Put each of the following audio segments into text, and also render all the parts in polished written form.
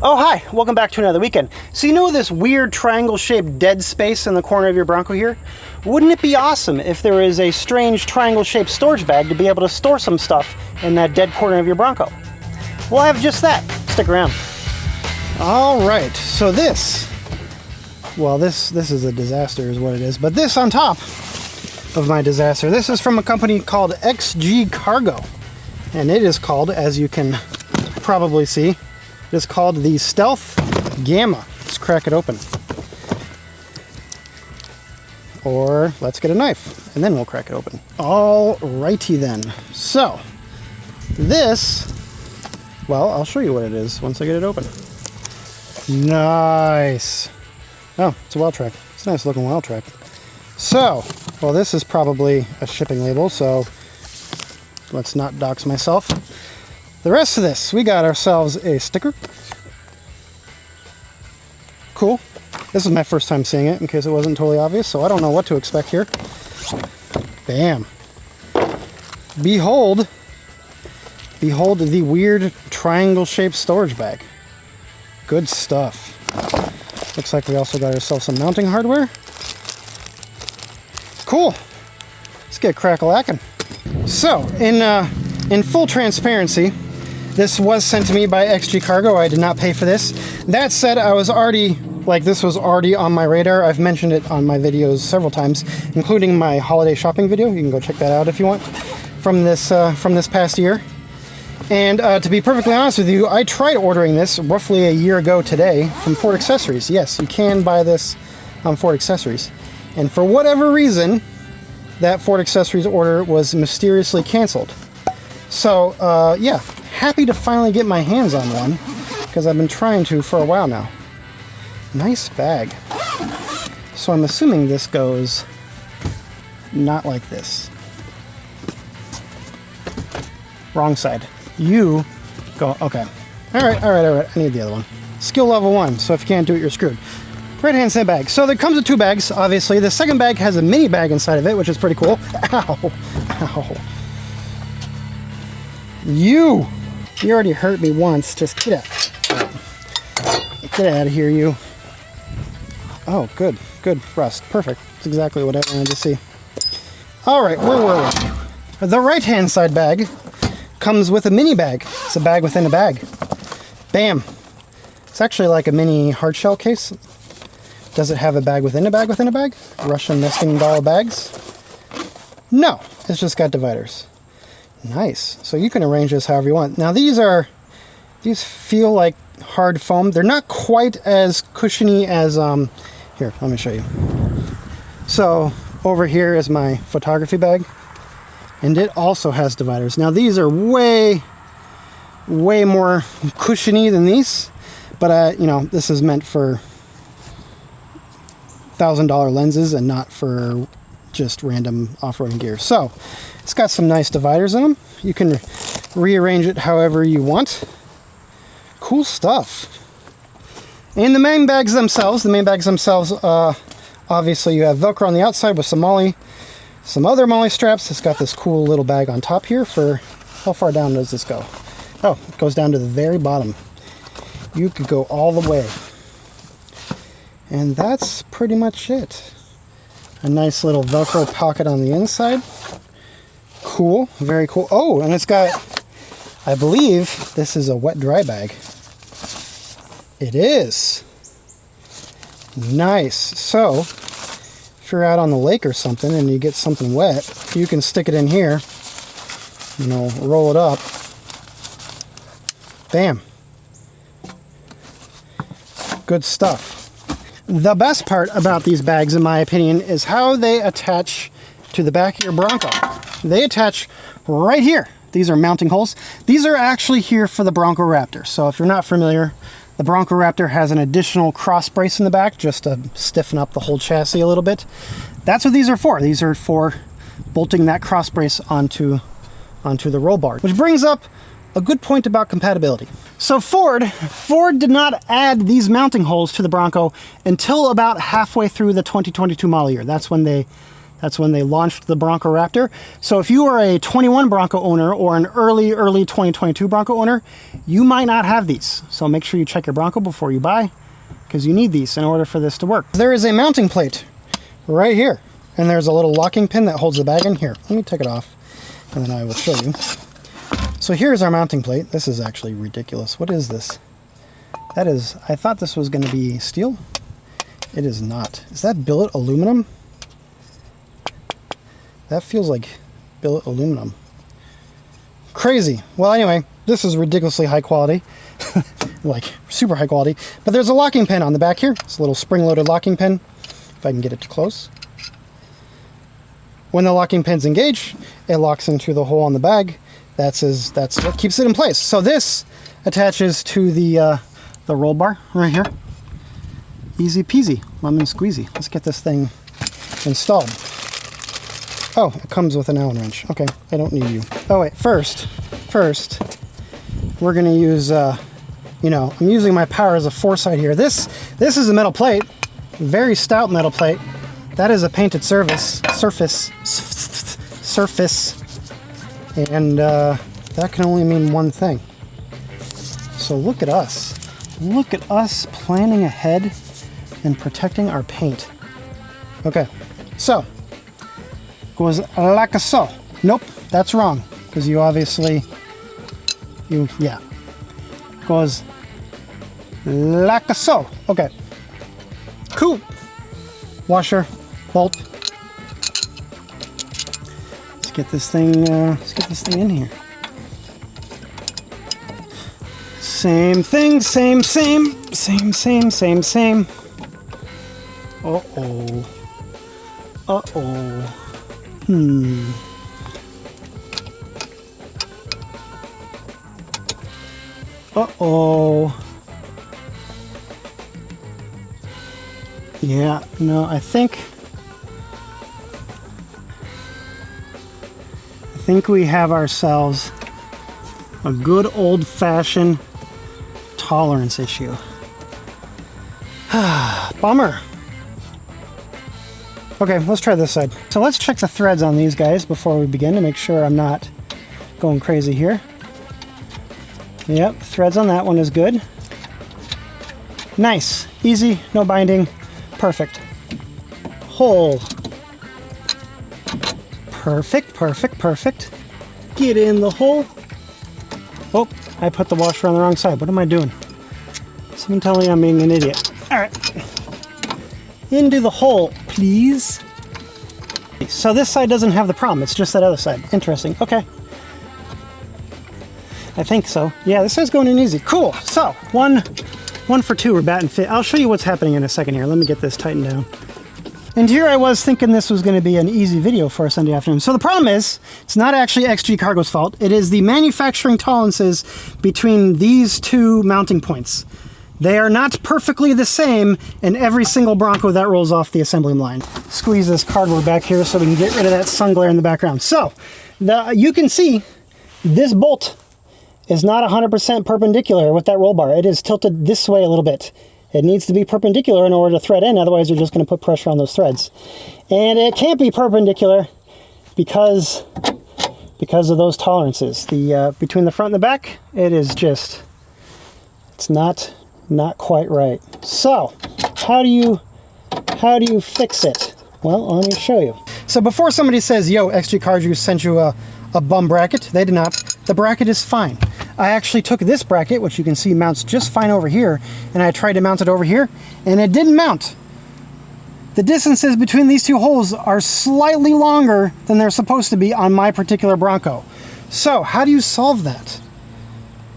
Oh, hi, welcome back to another weekend. So you know this weird triangle-shaped dead space in the corner of your Bronco here? Wouldn't it be awesome if there is a strange triangle-shaped storage bag to be able to store some stuff in that dead corner of your Bronco? We'll have just that. Stick around. All right, so this is a disaster is what it is, but this on top of my disaster, this is from a company called XG Cargo, and it is called, as you can probably see, it's called the Stealth Gamma. Let's crack it open. Or let's get a knife and then we'll crack it open. Alrighty then. So this, well, I'll show you what it is once I get it open. Nice. Oh, it's a well track. It's a nice looking well track. So, well, this is probably a shipping label, so let's not dox myself. The rest of this, we got ourselves a sticker. Cool. This is my first time seeing it, in case it wasn't totally obvious, so I don't know what to expect here. Bam. Behold the weird triangle-shaped storage bag. Good stuff. Looks like we also got ourselves some mounting hardware. Cool. Let's get crack-a-lackin'. So, in full transparency, this was sent to me by XG Cargo. I did not pay for this. That said, this was already on my radar. I've mentioned it on my videos several times, including my holiday shopping video. You can go check that out if you want, from this past year. And to be perfectly honest with you, I tried ordering this roughly a year ago today from Ford Accessories. Yes, you can buy this on Ford Accessories. And for whatever reason, that Ford Accessories order was mysteriously canceled. So, yeah. Happy to finally get my hands on one, because I've been trying to for a while now. Nice bag. So I'm assuming this goes not like this. Wrong side. You go, okay. All right. I need the other one. Skill level 1, so if you can't do it, you're screwed. Right hand side bag. So there comes with 2 bags, obviously. The second bag has a mini bag inside of it, which is pretty cool. Ow. Ow. You already hurt me once. Just get out. Get out of here, you. Oh, good. Good rust. Perfect. That's exactly what I wanted to see. All right, where were we? The right-hand side bag comes with a mini bag. It's a bag within a bag. Bam. It's actually like a mini hard shell case. Does it have a bag within a bag within a bag? Russian nesting doll bags? No, it's just got dividers. Nice. So you can arrange this however you want. Now these feel like hard foam. They're not quite as cushiony as, here, let me show you. So over here is my photography bag, and it also has dividers. Now these are way more cushiony than these, but this is meant for $1,000 lenses and not for just random off-roading gear. So it's got some nice dividers in them. You can rearrange it however you want. Cool stuff. And the main bags themselves, obviously you have Velcro on the outside with some other MOLLE straps. It's got this cool little bag on top here for, how far down does this go? Oh, it goes down to the very bottom. You could go all the way. And that's pretty much it. A nice little Velcro pocket on the inside. Cool, very cool. Oh, and it's got, I believe this is a wet dry bag. It is. Nice. So, if you're out on the lake or something and you get something wet, you can stick it in here, roll it up. Bam. Good stuff. The best part about these bags, in my opinion, is how they attach to the back of your Bronco. They attach right here. These are mounting holes. These are actually here for the Bronco Raptor. So if you're not familiar, the Bronco Raptor has an additional cross brace in the back just to stiffen up the whole chassis a little bit. That's what these are for. These are for bolting that cross brace onto the roll bar. Which brings up a good point about compatibility. So Ford did not add these mounting holes to the Bronco until about halfway through the 2022 model year. That's when they That's when they launched the Bronco Raptor. So if you are a 21 Bronco owner or an early 2022 Bronco owner, you might not have these. So make sure you check your Bronco before you buy, because you need these in order for this to work. There is a mounting plate right here, and there's a little locking pin that holds the bag in here. Let me take it off, and then I will show you. So here's our mounting plate. This is actually ridiculous. What is this? That is, I thought this was going to be steel. It is not. Is that billet aluminum? That feels like billet aluminum. Crazy. Well, anyway, this is ridiculously high quality. Like, super high quality. But there's a locking pin on the back here. It's a little spring-loaded locking pin. If I can get it too close. When the locking pin's engaged, it locks into the hole on the bag. That's what keeps it in place. So this attaches to the roll bar right here. Easy peasy, lemon squeezy. Let's get this thing installed. Oh, it comes with an Allen wrench. Okay, I don't need you. Oh wait, first, we're gonna use, you know, I'm using my power as a foresight here. This is a metal plate, very stout metal plate. That is a painted surface, and that can only mean one thing. So look at us. Look at us planning ahead and protecting our paint. Okay, so goes like so. Nope, that's wrong, because you obviously, yeah. Goes like so. Okay, cool. Washer, bolt. Let's get this thing in here. Same thing, same. Uh-oh. Uh-oh. Yeah, no, I think we have ourselves a good old-fashioned tolerance issue. Bummer. Okay, let's try this side. So let's check the threads on these guys before we begin to make sure I'm not going crazy here. Yep, threads on that one is good. Nice, easy, no binding, perfect. Hole. Perfect. Get in the hole. Oh, I put the washer on the wrong side. What am I doing? Someone tell me I'm being an idiot. All right. Into the hole, please. So this side doesn't have the problem. It's just that other side. Interesting. Okay. I think so. Yeah, this side's going in easy. Cool. So one for two. We're batting fit. I'll show you what's happening in a second here. Let me get this tightened down. And here I was thinking this was going to be an easy video for a Sunday afternoon. So the problem is, it's not actually XG Cargo's fault. It is the manufacturing tolerances between these two mounting points. They are not perfectly the same in every single Bronco that rolls off the assembly line. Squeeze this cardboard back here so we can get rid of that sun glare in the background. So, you can see this bolt is not 100% perpendicular with that roll bar. It is tilted this way a little bit. It needs to be perpendicular in order to thread in, otherwise you're just going to put pressure on those threads. And it can't be perpendicular because of those tolerances. Between the front and the back, it is just, it's not quite right. So, how do you fix it? Well, let me show you. So before somebody says, yo, XG Cargo sent you a bum bracket, they did not. The bracket is fine. I actually took this bracket, which you can see mounts just fine over here, and I tried to mount it over here, and it didn't mount. The distances between these two holes are slightly longer than they're supposed to be on my particular Bronco. So, how do you solve that?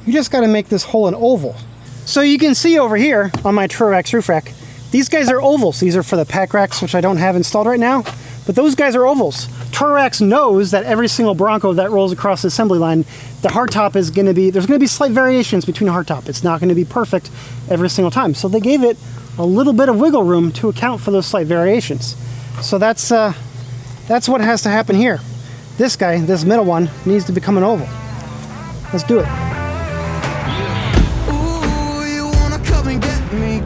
You just got to make this hole an oval. So you can see over here on my Trurex roof rack, these guys are ovals. These are for the pack racks, which I don't have installed right now, but those guys are ovals. Trurex knows that every single Bronco that rolls across the assembly line, the hardtop is going to be, there's going to be slight variations between the hardtop. It's not going to be perfect every single time. So they gave it a little bit of wiggle room to account for those slight variations. So that's what has to happen here. This guy, this middle one, needs to become an oval. Let's do it.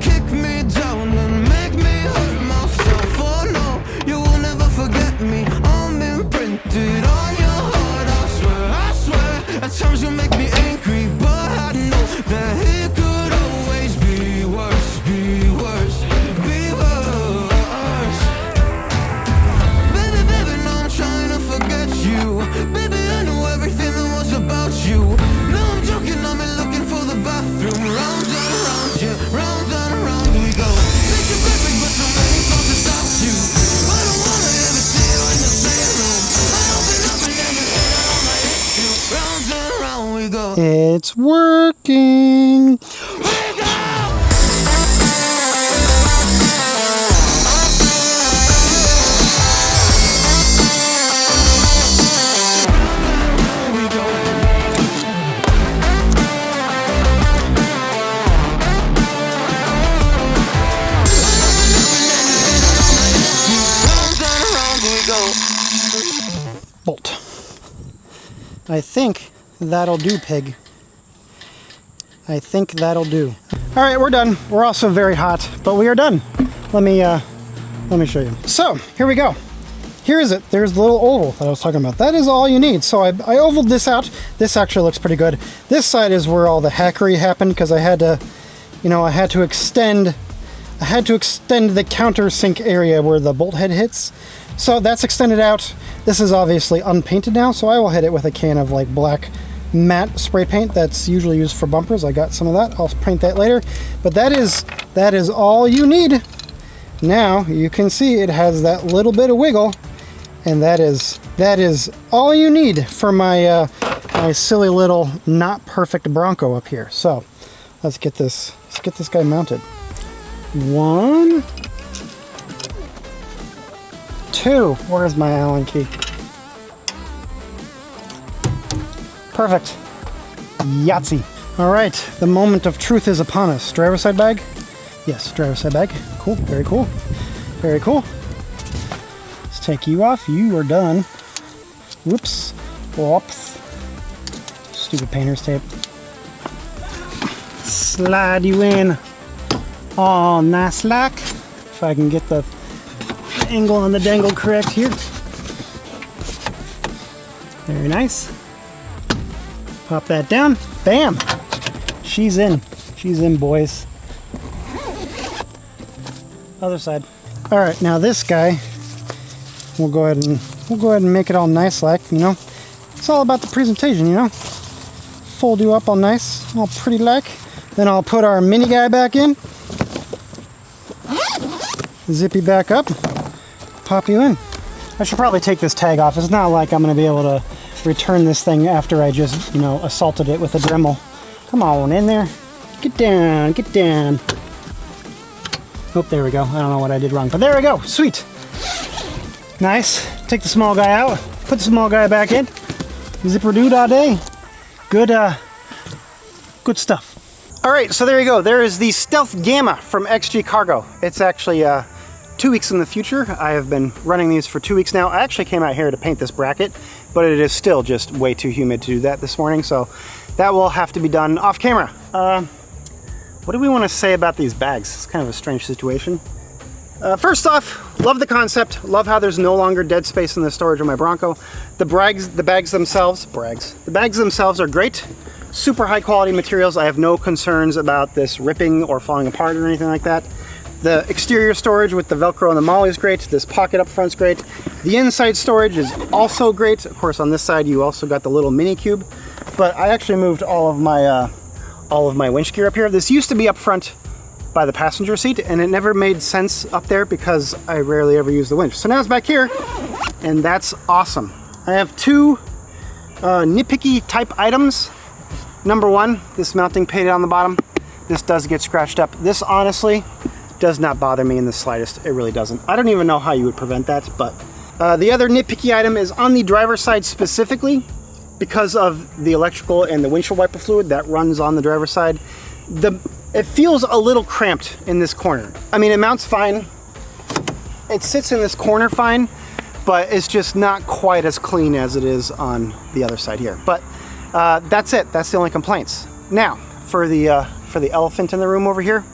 Kick me down and make me hurt myself. Oh no, you will never forget me. It's working. Bolt. I think that'll do, pig. I think that'll do. All right, we're done. We're also very hot, but we are done. Let me show you. So here we go. Here is it. There's the little oval that I was talking about. That is all you need. So I ovaled this out. This actually looks pretty good. This side is where all the hackery happened because I had to, I had to extend the countersink area where the bolt head hits. So that's extended out. This is obviously unpainted now, so I will hit it with a can of like black matte spray paint that's usually used for bumpers. I got some of that. I'll paint that later. But that is all you need. Now you can see it has that little bit of wiggle, and that is all you need for my my silly little not perfect Bronco up here. So let's get this guy mounted. 1, 2. Where's my Allen key? Perfect. Yahtzee. All right, the moment of truth is upon us. Driver's side bag? Yes, driver's side bag. Cool, very cool. Very cool. Let's take you off. You are done. Whoops. Whoops. Stupid painter's tape. Slide you in. Oh, nice like. If I can get the angle on the dangle correct here. Very nice. Pop that down. Bam. She's in. She's in, boys. Other side. All right, now this guy, we'll go ahead and make it all nice like, It's all about the presentation, Fold you up all nice, all pretty like. Then I'll put our mini guy back in. Zip you back up. Pop you in. I should probably take this tag off. It's not like I'm going to be able to return this thing after I just, assaulted it with a Dremel. Come on in there. Get down, get down. Oh, there we go. I don't know what I did wrong, but there we go. Sweet. Nice. Take the small guy out. Put the small guy back in. Zipper dude all day. Good stuff. All right, so there you go. There is the Stealth Gamma from XG Cargo. It's actually 2 weeks in the future. I have been running these for 2 weeks now. I actually came out here to paint this bracket, but it is still just way too humid to do that this morning, so that will have to be done off camera. What do we want to say about these bags? It's kind of a strange situation. First off, love the concept. Love how there's no longer dead space in the storage of my Bronco. The bags themselves are great. Super high quality materials. I have no concerns about this ripping or falling apart or anything like that. The exterior storage with the Velcro and the MOLLE is great. This pocket up front's great. The inside storage is also great. Of course, on this side, you also got the little mini cube. But I actually moved all of my winch gear up here. This used to be up front by the passenger seat, and it never made sense up there because I rarely ever use the winch. So now it's back here, and that's awesome. I have two nitpicky type items. Number one, this mounting pin on the bottom. This does get scratched up. This honestly does not bother me in the slightest. It really doesn't. I don't even know how you would prevent that, but the other nitpicky item is on the driver's side specifically, because of the electrical and the windshield wiper fluid that runs on the driver's side. It feels a little cramped in this corner. I mean, it mounts fine. It sits in this corner fine, but it's just not quite as clean as it is on the other side here. But that's it. That's the only complaints. Now, for the elephant in the room over here,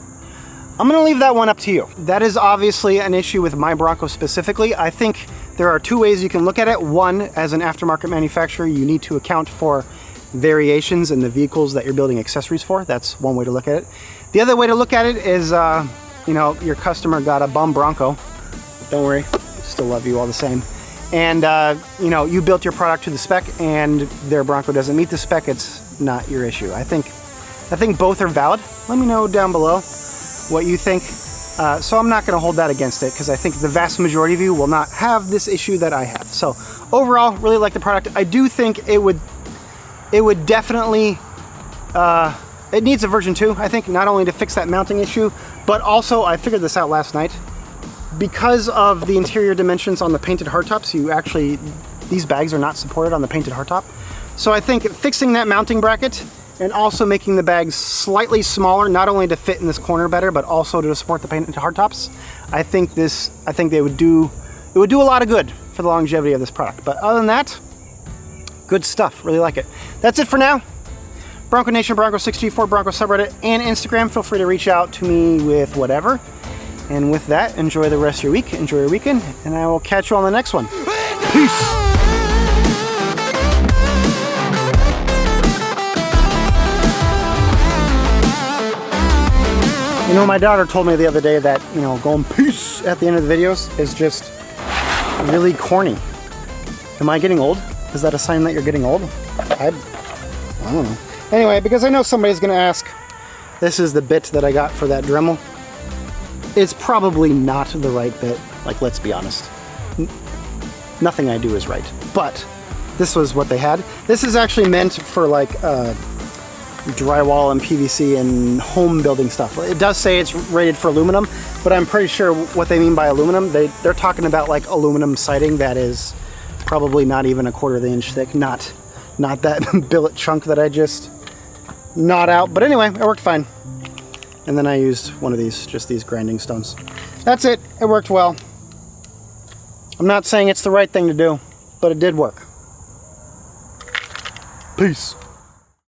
I'm gonna leave that one up to you. That is obviously an issue with my Bronco specifically. I think there are two ways you can look at it. One, as an aftermarket manufacturer, you need to account for variations in the vehicles that you're building accessories for. That's one way to look at it. The other way to look at it is, your customer got a bum Bronco. Don't worry, still love you all the same. And, you built your product to the spec and their Bronco doesn't meet the spec. It's not your issue. I think both are valid. Let me know down below what you think. So I'm not going to hold that against it because I think the vast majority of you will not have this issue that I have. So overall, really like the product. I do think it would definitely it needs a version 2, I think, not only to fix that mounting issue, but also, I figured this out last night, because of the interior dimensions on the painted hardtops, these bags are not supported on the painted hardtop. So I think fixing that mounting bracket and also making the bags slightly smaller, not only to fit in this corner better, but also to support the painted hardtops, I think it would do a lot of good for the longevity of this product. But other than that, good stuff, really like it. That's it for now. Bronco Nation, Bronco6G, Ford Bronco subreddit, and Instagram. Feel free to reach out to me with whatever. And with that, enjoy the rest of your week, enjoy your weekend, and I will catch you on the next one. Peace! You know, my daughter told me the other day that, you know, going peace at the end of the videos is just really corny. Am I getting old? Is that a sign that you're getting old? I don't know. Anyway, because I know somebody's gonna ask, this is the bit that I got for that Dremel. It's probably not the right bit, like, let's be honest. Nothing I do is right, but this was what they had. This is actually meant for like drywall and PVC and home building stuff. It does say it's rated for aluminum, but I'm pretty sure what they mean by aluminum, they're talking about like aluminum siding that is probably not even a quarter of the inch thick, not that billet chunk that I just gnawed out. But anyway, it worked fine. And then I used one of these, just these grinding stones. That's it, it worked well. I'm not saying it's the right thing to do, but it did work. Peace.